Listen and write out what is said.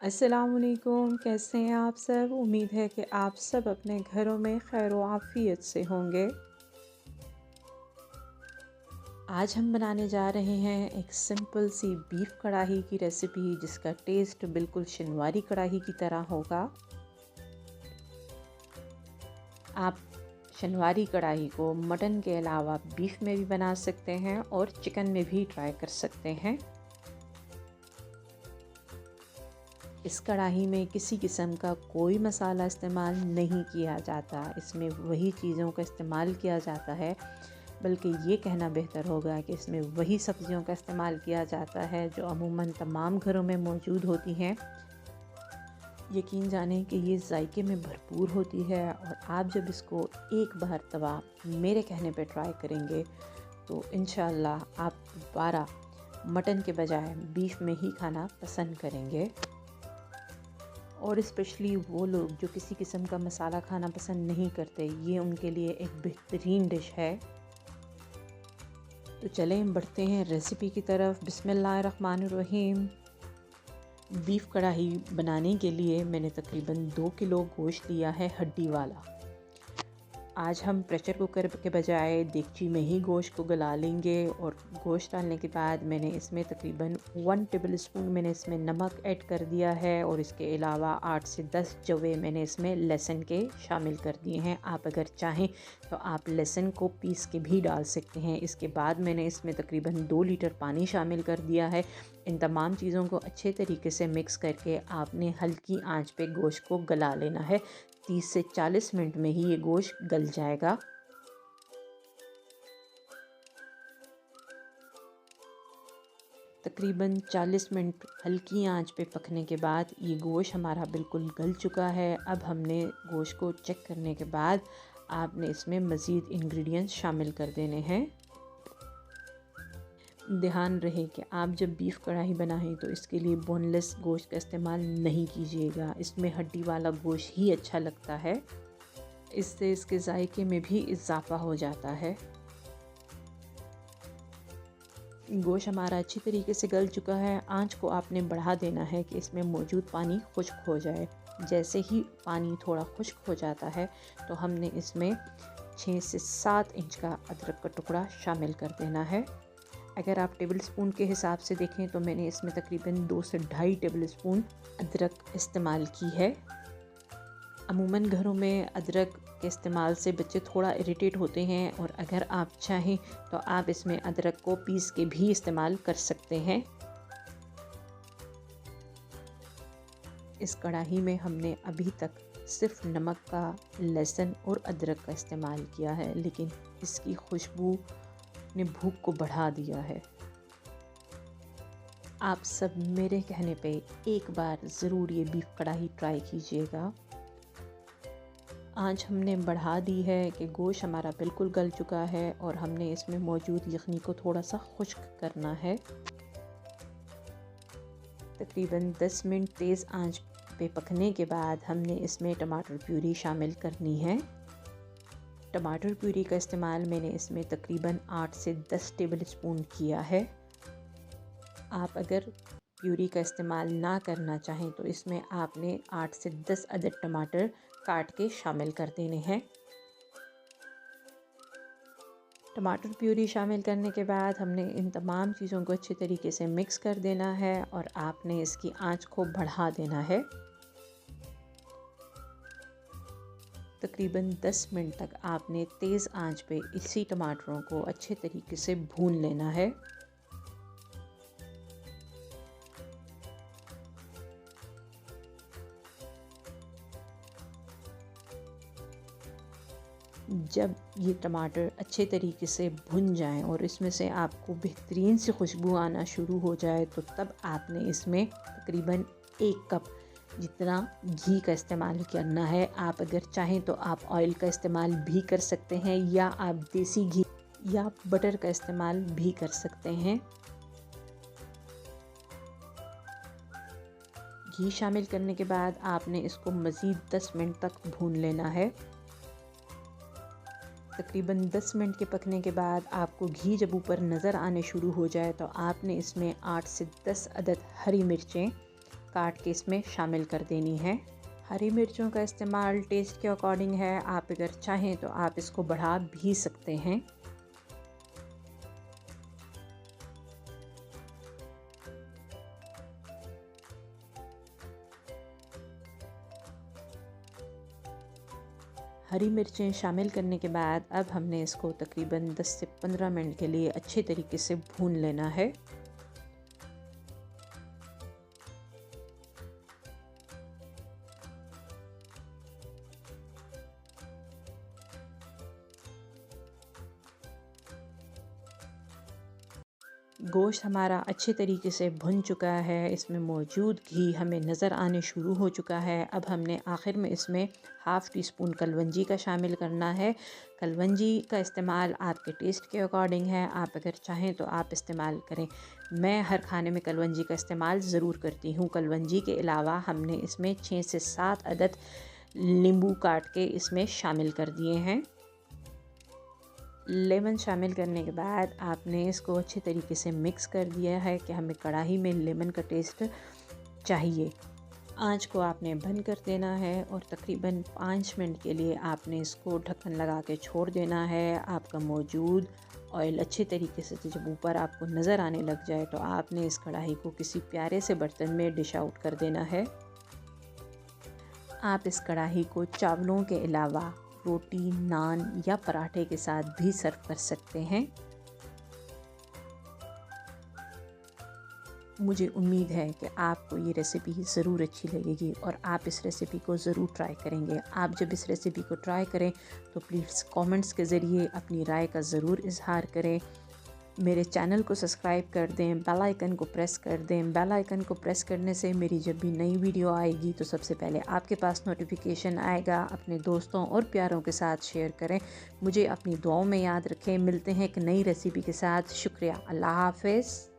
अस्सलामुअलैकुम, कैसे हैं आप सब? उम्मीद है कि आप सब अपने घरों में खैर व आफ़ियत से होंगे। आज हम बनाने जा रहे हैं एक सिंपल सी बीफ कढ़ाई की रेसिपी जिसका टेस्ट बिल्कुल शिनवारी कढ़ाई की तरह होगा। आप शिनवारी कढ़ाई को मटन के अलावा बीफ में भी बना सकते हैं और चिकन में भी ट्राई कर सकते हैं। इस कढ़ाई में किसी किस्म का कोई मसाला इस्तेमाल नहीं किया जाता। इसमें वही चीज़ों का इस्तेमाल किया जाता है, बल्कि ये कहना बेहतर होगा कि इसमें वही सब्ज़ियों का इस्तेमाल किया जाता है जो अमूमन तमाम घरों में मौजूद होती हैं। यकीन जानें कि ये जायके में भरपूर होती है और आप जब इसको एक बार तवा मेरे कहने पे ट्राई करेंगे तो इंशाअल्लाह आप दोबारा मटन के बजाय बीफ में ही खाना पसंद करेंगे। और स्पेशली वो लोग जो किसी किस्म का मसाला खाना पसंद नहीं करते, ये उनके लिए एक बेहतरीन डिश है। तो चलें बढ़ते हैं रेसिपी की तरफ। बिस्मिल्लाहिर्रहमानिर्रहीम। बीफ कढ़ाई बनाने के लिए मैंने तकरीबन 2 किलो गोश्त लिया है हड्डी वाला। आज हम प्रेशर कुकर के बजाय देगची में ही गोश्त को गला लेंगे और गोश्त डालने के बाद मैंने इसमें तकरीबन 1 टेबल स्पून मैंने इसमें नमक ऐड कर दिया है और इसके अलावा 8 से 10 जवे मैंने इसमें लहसुन के शामिल कर दिए हैं। आप अगर चाहें तो आप लहसुन को पीस के भी डाल सकते हैं। इसके बाद मैंने इसमें तकरीबन 2 लीटर पानी शामिल कर दिया है। इन तमाम चीज़ों को अच्छे तरीके से मिक्स करके आपने हल्की आंच पे गोश्त को गला लेना है। 30 से 40 मिनट में ही ये गोश्त गल जाएगा। तकरीबन 40 मिनट हल्की आंच पे पकने के बाद ये गोश्त हमारा बिल्कुल गल चुका है। अब हमने गोश्त को चेक करने के बाद आपने इसमें मज़ीद इंग्रेडिएंट्स शामिल कर देने हैं। ध्यान रहे कि आप जब बीफ कढ़ाई बनाएं तो इसके लिए बोनलेस गोश्त का इस्तेमाल नहीं कीजिएगा। इसमें हड्डी वाला गोश्त ही अच्छा लगता है, इससे इसके जायके में भी इजाफा हो जाता है। गोश्त हमारा अच्छी तरीके से गल चुका है। आंच को आपने बढ़ा देना है कि इसमें मौजूद पानी खुश्क हो जाए। जैसे ही पानी थोड़ा खुश्क हो जाता है तो हमने इसमें 6 से 7 इंच का अदरक का टुकड़ा शामिल कर देना है। अगर आप टेबल स्पून के हिसाब से देखें तो मैंने इसमें तकरीबन 2 से ढाई टेबल स्पून अदरक इस्तेमाल की है। अमूमन घरों में अदरक के इस्तेमाल से बच्चे थोड़ा इरिटेट होते हैं और अगर आप चाहें तो आप इसमें अदरक को पीस के भी इस्तेमाल कर सकते हैं। इस कढ़ाई में हमने अभी तक सिर्फ नमक का, लहसुन और अदरक का इस्तेमाल किया है, लेकिन इसकी खुशबू ने भूख को बढ़ा दिया है। आप सब मेरे कहने पे एक बार ज़रूर ये बीफ कढ़ाई ट्राई कीजिएगा। आंच हमने बढ़ा दी है कि गोश्त हमारा बिल्कुल गल चुका है और हमने इसमें मौजूद यखनी को थोड़ा सा खुश्क करना है। तकरीबन 10 मिनट तेज़ आंच पे पकने के बाद हमने इसमें टमाटर प्यूरी शामिल करनी है। टमाटर प्यूरी का इस्तेमाल मैंने इसमें तकरीबन 8 से 10 टेबल स्पून किया है। आप अगर प्यूरी का इस्तेमाल ना करना चाहें तो इसमें आपने 8 से 10 अदद टमाटर काट के शामिल कर देने हैं। टमाटर प्यूरी शामिल करने के बाद हमने इन तमाम चीज़ों को अच्छे तरीके से मिक्स कर देना है और आपने इसकी आंच को बढ़ा देना है। तकरीबन 10 मिनट तक आपने तेज़ आंच पे इसी टमाटरों को अच्छे तरीके से भून लेना है। जब ये टमाटर अच्छे तरीके से भुन जाएं और इसमें से आपको बेहतरीन सी खुशबू आना शुरू हो जाए तो तब आपने इसमें तकरीबन 1 कप जितना घी का इस्तेमाल करना है। आप अगर चाहें तो आप ऑयल का इस्तेमाल भी कर सकते हैं या आप देसी घी या बटर का इस्तेमाल भी कर सकते हैं। घी शामिल करने के बाद आपने इसको मज़ीद 10 मिनट तक भून लेना है। तकरीबन 10 मिनट के पकने के बाद आपको घी जब ऊपर नज़र आने शुरू हो जाए तो आपने इसमें 8 से 10 अदद हरी मिर्चें काट के इसमें शामिल कर देनी है। हरी मिर्चों का इस्तेमाल टेस्ट के अकॉर्डिंग है, आप अगर चाहें तो आप इसको बढ़ा भी सकते हैं। हरी मिर्चें शामिल करने के बाद अब हमने इसको तकरीबन 10 से 15 मिनट के लिए अच्छे तरीके से भून लेना है। गोश्त हमारा अच्छे तरीके से भुन चुका है, इसमें मौजूद घी हमें नज़र आने शुरू हो चुका है। अब हमने आखिर में इसमें हाफ़ टी स्पून कलवंजी का शामिल करना है। कलवंजी का इस्तेमाल आपके टेस्ट के अकॉर्डिंग है, आप अगर चाहें तो आप इस्तेमाल करें। मैं हर खाने में कलवंजी का इस्तेमाल ज़रूर करती हूँ। कलवंजी के अलावा हमने इसमें 6 से 7 अदद नींबू काट के इसमें शामिल कर दिए हैं। लेमन शामिल करने के बाद आपने इसको अच्छे तरीके से मिक्स कर दिया है कि हमें कढ़ाई में लेमन का टेस्ट चाहिए। आंच को आपने बंद कर देना है और तकरीबन 5 मिनट के लिए आपने इसको ढक्कन लगा के छोड़ देना है। आपका मौजूद ऑयल अच्छे तरीके से जब ऊपर आपको नज़र आने लग जाए तो आपने इस कढ़ाई को किसी प्यारे से बर्तन में डिश आउट कर देना है। आप इस कढ़ाई को चावलों के अलावा रोटी, नान या पराठे के साथ भी सर्व कर सकते हैं। मुझे उम्मीद है कि आपको ये रेसिपी ज़रूर अच्छी लगेगी और आप इस रेसिपी को ज़रूर ट्राई करेंगे। आप जब इस रेसिपी को ट्राई करें तो प्लीज़ कमेंट्स के ज़रिए अपनी राय का ज़रूर इजहार करें। मेरे चैनल को सब्सक्राइब कर दें, बेल आइकन को प्रेस कर दें। बेल आइकन को प्रेस करने से मेरी जब भी नई वीडियो आएगी तो सबसे पहले आपके पास नोटिफिकेशन आएगा। अपने दोस्तों और प्यारों के साथ शेयर करें। मुझे अपनी दुआओं में याद रखें। मिलते हैं एक नई रेसिपी के साथ। शुक्रिया। अल्लाह हाफ़िज़।